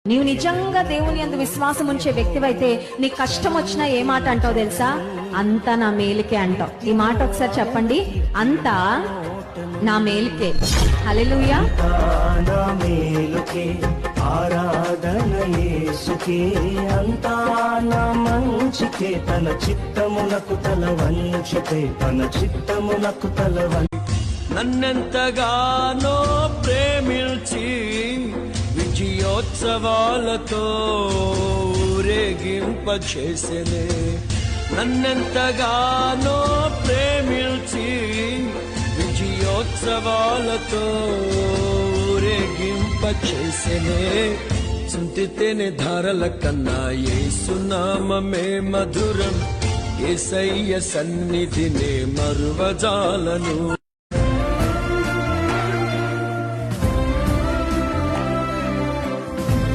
నీవు నిజంగా దేవుని యందు విశ్వాసం ఉంచే వ్యక్తివైతే నీ కష్టం వచ్చినా ఏ మాట అంటావు తెలుసా? అంతా నా మేలుకే అంటావు. ఈ మాట ఒకసారి చెప్పండి, అంతా నా మేలుకే. హల్లెలూయా. నా మేలుకే ఆరాధన యేసుకే, అంతా నా మంచికే, తన చిత్తమునకు తల వంచితే, తన చిత్తమునకు తల నన్నెంతగానో ప్రేమించి విజయోత్సవాలతో ఊరేగింపచేసెనే. నన్నెంతగానో ప్రేమించి విజయోత్సవాలతో ఊరేగింపచేసెనే. చింతితేనే ధారల కన్నా యేసునామమే మధురం, యేసయ్య సన్నిధినే మరువజాలను.